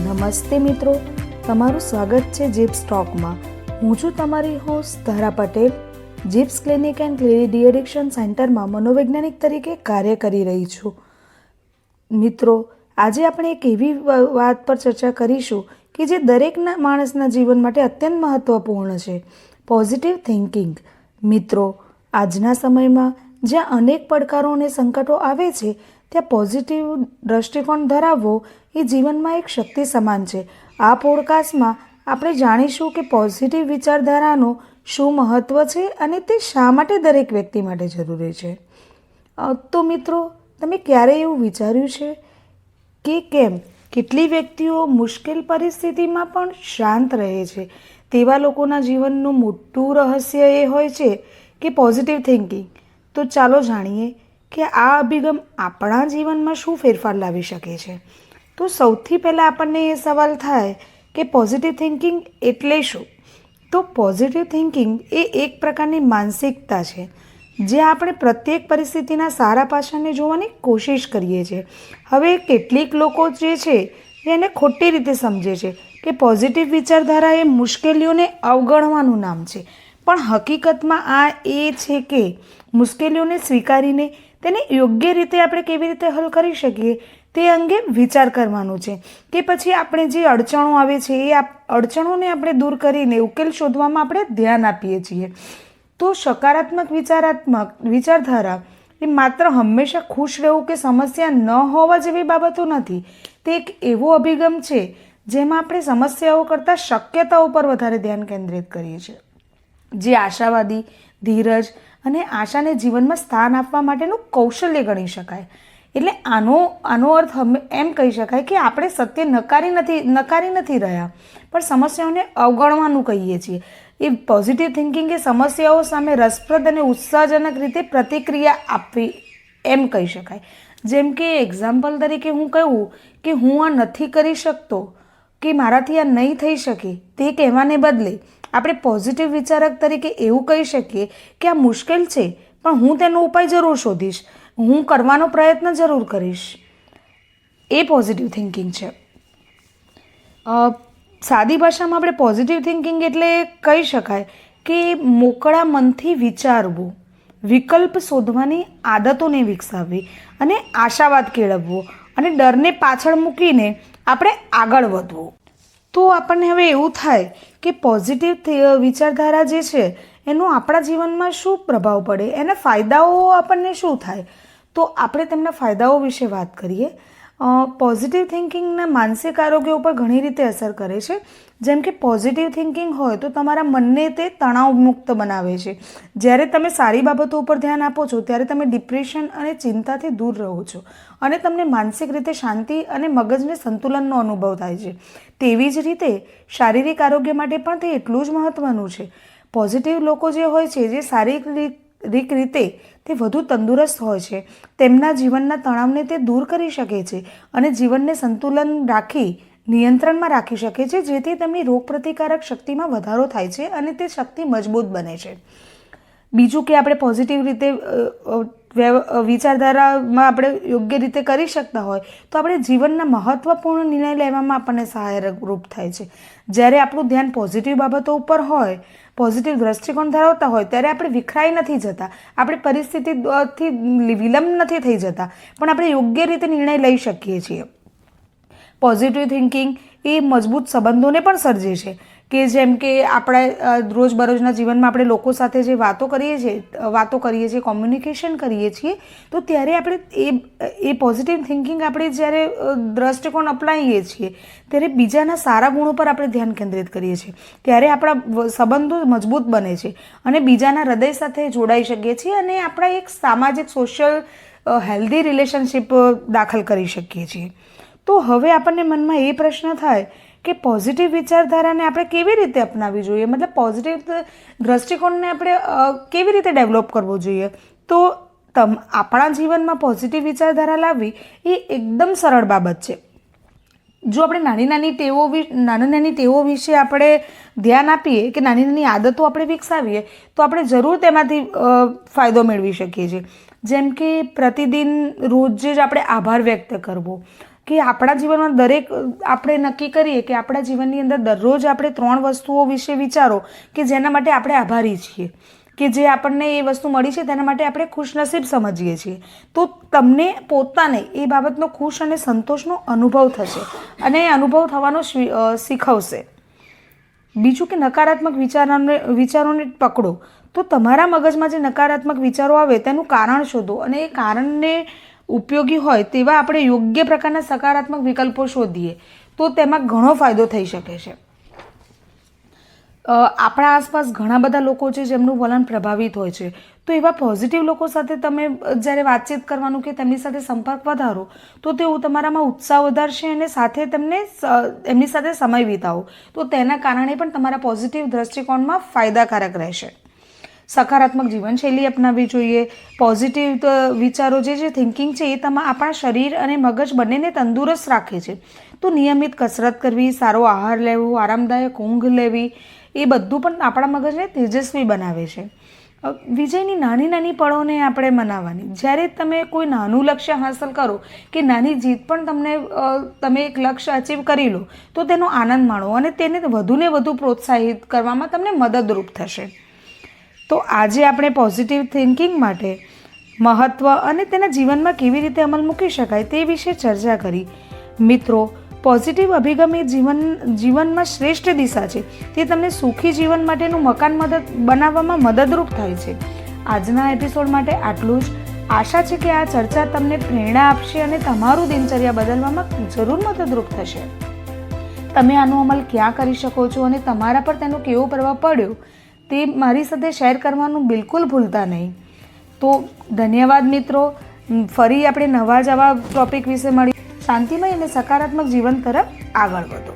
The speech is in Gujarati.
નમસ્તે મિત્રો, તમારું સ્વાગત છે જીપ્સ ટોકમાં. હું છું તમારી હોસ્ટ ધારા Patel. Jeeps clinic and D-addiction સેન્ટરમાં મનોવૈજ્ઞાનિક તરીકે કાર્ય કરી રહી છું. મિત્રો, આજે આપણે એક એવી વાત પર ચર્ચા કરીશું કે જે દરેક માણસના જીવન માટે અત્યંત મહત્વપૂર્ણ છે: પોઝિટિવ થિંકિંગ. મિત્રો, આજના સમયમાં જ્યાં અનેક પડકારો અને સંકટો આવે છે, ત્યાં પોઝિટિવ દૃષ્ટિકોણ ધરાવવો એ જીવનમાં એક શક્તિ સમાન છે. આ પોડકાસ્ટમાં આપણે જાણીશું કે પોઝિટિવ વિચારધારાનું શું મહત્ત્વ છે અને તે શા માટે દરેક વ્યક્તિ માટે જરૂરી છે. તો મિત્રો, તમે ક્યારેય એવું વિચાર્યું છે કે કેમ કેટલી વ્યક્તિઓ મુશ્કેલ પરિસ્થિતિમાં પણ શાંત રહે છે? તેવા લોકોના જીવનનું મોટું રહસ્ય એ હોય છે કે પોઝિટિવ થિંકિંગ. તો ચાલો જાણીએ કે આ અભિગમ આપણા જીવનમાં શું ફેરફાર લાવી શકે છે. તો સૌથી પહેલાં આપણને એ સવાલ થાય કે પોઝિટિવ થિંકિંગ એટલે શું? તો પોઝિટિવ થિંકિંગ એ એક પ્રકારની માનસિકતા છે જે આપણે પ્રત્યેક પરિસ્થિતિના સારા પાસાને જોવાની કોશિશ કરીએ છીએ. હવે કેટલીક લોકો જે છે એને ખોટી રીતે સમજે છે કે પોઝિટિવ વિચારધારા એ મુશ્કેલીઓને અવગણવાનું નામ છે, પણ હકીકતમાં આ એ છે કે મુશ્કેલીઓને સ્વીકારીને તેને યોગ્ય રીતે આપણે કેવી રીતે હલ કરી શકીએ તે અંગે વિચાર કરવાનું છે. કે પછી આપણે જે અડચણો આવે છે એ અડચણોને આપણે દૂર કરીને ઉકેલ શોધવામાં આપણે ધ્યાન આપીએ છીએ. તો સકારાત્મક વિચારધારા એ માત્ર હંમેશા ખુશ રહેવું કે સમસ્યા ન હોવા જેવી બાબતો નથી. તે એક એવો અભિગમ છે જેમાં આપણે સમસ્યાઓ કરતાં શક્યતાઓ પર વધારે ધ્યાન કેન્દ્રિત કરીએ છીએ, જે આશાવાદી, ધીરજ અને આશાને જીવનમાં સ્થાન આપવા માટેનું કૌશલ્ય ગણી શકાય. એટલે આનો અર્થ એમ કહી શકાય કે આપણે સત્ય નકારી નથી રહ્યા, પણ સમસ્યાઓને અવગણવાનું કહીએ છીએ. એ પોઝિટિવ થિંકિંગ એ સમસ્યાઓ સામે રસપ્રદ અને ઉત્સાહજનક રીતે પ્રતિક્રિયા આપવી એમ કહી શકાય. જેમ કે એક્ઝામ્પલ તરીકે હું કહું કે હું આ નથી કરી શકતો કે મારાથી આ નહીં થઈ શકે, તે કહેવાને બદલે આપણે પોઝિટિવ વિચારક તરીકે એવું કહી શકીએ કે આ મુશ્કેલ છે, પણ હું તેનો ઉપાય જરૂર શોધીશ, હું કરવાનો પ્રયત્ન જરૂર કરીશ. એ પોઝિટિવ થિંકિંગ છે. સાદી ભાષામાં આપણે પોઝિટિવ થિંકિંગ એટલે કહી શકાય કે મોકળા મનથી વિચારવું, વિકલ્પ શોધવાની આદતોને વિકસાવવી અને આશાવાદ કેળવવો અને ડરને પાછળ મૂકીને આપણે આગળ વધવું. તો આપણને હવે એવું થાય કે પોઝિટિવ વિચારધારા જે છે એનો આપણા જીવનમાં શું પ્રભાવ પડે, એના ફાયદાઓ આપણને શું થાય. તો આપણે તેમના ફાયદાઓ વિશે વાત કરીએ. પોઝિટિવ થિંકિંગના માનસિક આરોગ્ય ઉપર ઘણી રીતે અસર કરે છે. જેમ કે પોઝિટિવ થિંકિંગ હોય તો તમારા મનને તે તણાવમુક્ત બનાવે છે. જ્યારે તમે સારી બાબતો ઉપર ધ્યાન આપો છો ત્યારે તમે ડિપ્રેશન અને ચિંતાથી દૂર રહો છો અને તમને માનસિક રીતે શાંતિ અને મગજને સંતુલનનો અનુભવ થાય છે. તેવી જ રીતે શારીરિક આરોગ્ય માટે પણ તે એટલું જ મહત્ત્વનું છે. પોઝિટિવ લોકો જે હોય છે, જે શારીરિક રીતે તે વધુ તંદુરસ્ત હોય છે, તેમના જીવનના તણાવને તે દૂર કરી શકે છે અને જીવનને સંતુલન નિયંત્રણમાં રાખી શકે છે, જેથી તેમની રોગપ્રતિકારક શક્તિમાં વધારો થાય છે અને તે શક્તિ મજબૂત બને છે. બીજું કે આપણે પોઝિટિવ રીતે વિચારધારામાં આપણે યોગ્ય રીતે કરી શકતા હોય તો આપણે જીવનના મહત્ત્વપૂર્ણ નિર્ણય લેવામાં આપણને સહાયરૂપ થાય છે. જ્યારે આપણું ધ્યાન પોઝિટિવ બાબતો ઉપર હોય, પોઝિટિવ દૃષ્ટિકોણ ધરાવતા હોય, ત્યારે આપણે વિખરાઈ નથી જતા, આપણે પરિસ્થિતિથી વિલંબ નથી થઈ જતા, પણ આપણે યોગ્ય રીતે નિર્ણય લઈ શકીએ છીએ. પોઝિટિવ થિંકિંગ એ મજબૂત સંબંધોને પણ સર્જે છે. કે જેમ કે આપણા રોજબરોજના જીવનમાં આપણે લોકો સાથે જે વાતો કરીએ છીએ, કોમ્યુનિકેશન કરીએ છીએ, તો ત્યારે આપણે એ પોઝિટિવ થિંકિંગ આપણે જ્યારે દૃષ્ટિકોણ અપનાવીએ છીએ ત્યારે બીજાના સારા ગુણો પર આપણે ધ્યાન કેન્દ્રિત કરીએ છીએ. ત્યારે આપણા સંબંધો મજબૂત બને છે અને બીજાના હૃદય સાથે જોડાઈ શકીએ છીએ અને આપણા એક સામાજિક સોશિયલ હેલ્ધી રિલેશનશિપ દાખલ કરી શકીએ છીએ. તો હવે આપણને મનમાં એ પ્રશ્ન થાય કે પોઝિટિવ વિચારધારાને આપણે કેવી રીતે અપનાવવી જોઈએ, મતલબ પોઝિટિવ દૃષ્ટિકોણને આપણે કેવી રીતે ડેવલપ કરવો જોઈએ. તો આપણા જીવનમાં પોઝિટિવ વિચારધારા લાવવી એ એકદમ સરળ બાબત છે. જો આપણે નાની નાની ટેવો વિશે આપણે ધ્યાન આપીએ કે નાની નાની આદતો આપણે વિકસાવીએ તો આપણે જરૂર તેમાંથી ફાયદો મેળવી શકીએ છીએ. જેમ કે પ્રતિદિન રોજ જ આપણે આભાર વ્યક્ત કરવો, કે આપણા જીવનમાં આપણે નક્કી કરીએ કે આપણા જીવનની અંદર દરરોજ આપણે 3 વસ્તુઓ વિશે વિચારો કે જેના માટે આપણે આભારી છીએ, કે જે આપણને એ વસ્તુ મળી છે તેના માટે આપણે ખુશનસીબ સમજીએ છીએ. તો તમને પોતાને એ બાબતનો ખુશ અને સંતોષનો અનુભવ થશે અને એ અનુભવ થવાનો શીખવશે. બીજું કે નકારાત્મક વિચારોને પકડો. તો તમારા મગજમાં જે નકારાત્મક વિચારો આવે તેનું કારણ શોધો અને એ કારણને ઉપયોગી હોય તેવા આપણે યોગ્ય પ્રકારના સકારાત્મક વિકલ્પો શોધીએ તો તેમાં ઘણો ફાયદો થઈ શકે છે. આપણા આસપાસ ઘણા બધા લોકો છે જેમનું વલણ પ્રભાવિત હોય છે. તો એવા પોઝિટિવ લોકો સાથે તમે જ્યારે વાતચીત કરવાનું કે તેમની સાથે સંપર્ક વધારો તો તેઓ તમારામાં ઉત્સાહ વધારશે અને સાથે એમની સાથે સમય વિતાવો તો તેના કારણે પણ તમારા પોઝિટિવ દ્રષ્ટિકોણમાં ફાયદાકારક રહેશે. સકારાત્મક જીવનશૈલી અપનાવવી જોઈએ. પોઝિટિવ વિચારો જે થિંકિંગ છે એ આપણા શરીર અને મગજ બંનેને તંદુરસ્ત રાખે છે. તો નિયમિત કસરત કરવી, સારો આહાર લેવો, આરામદાયક ઊંઘ લેવી એ બધું પણ આપણા મગજને તેજસ્વી બનાવે છે. વિજયની નાની નાની પળોને આપણે મનાવવાની. જ્યારે તમે કોઈ નાનું લક્ષ્ય હાંસલ કરો કે નાની જીત પણ તમે એક લક્ષ્ય અચીવ કરી લો તો તેનો આનંદ માણો અને તેને વધુને વધુ પ્રોત્સાહિત કરવામાં તમને મદદરૂપ થશે. તો આજે આપણે પોઝિટિવ થિંકિંગ માટે મહત્ત્વ અને તેના જીવનમાં કેવી રીતે અમલ મૂકી શકાય તે વિશે ચર્ચા કરી. મિત્રો, પોઝિટિવ અભિગમ એ જીવનમાં શ્રેષ્ઠ દિશા છે. તે તમને સુખી જીવન માટેનું મકાન બનાવવામાં મદદરૂપ થાય છે. આજના એપિસોડ માટે આટલું જ. આશા છે કે આ ચર્ચા તમને પ્રેરણા આપશે અને તમારું દિનચર્યા બદલવામાં જરૂર મદદરૂપ થશે. તમે આનો અમલ ક્યાં કરી શકો છો અને તમારા પર તેનો કેવો પ્રભાવ પડ્યો તે મારી સાથે શેર કરવાનું બિલકુલ ભૂલતા નહીં. તો ધન્યવાદ મિત્રો. ફરી આપણે નવા જ આવા ટોપિક વિશે મળીએ. શાંતિમય અને સકારાત્મક જીવન તરફ આગળ વધો.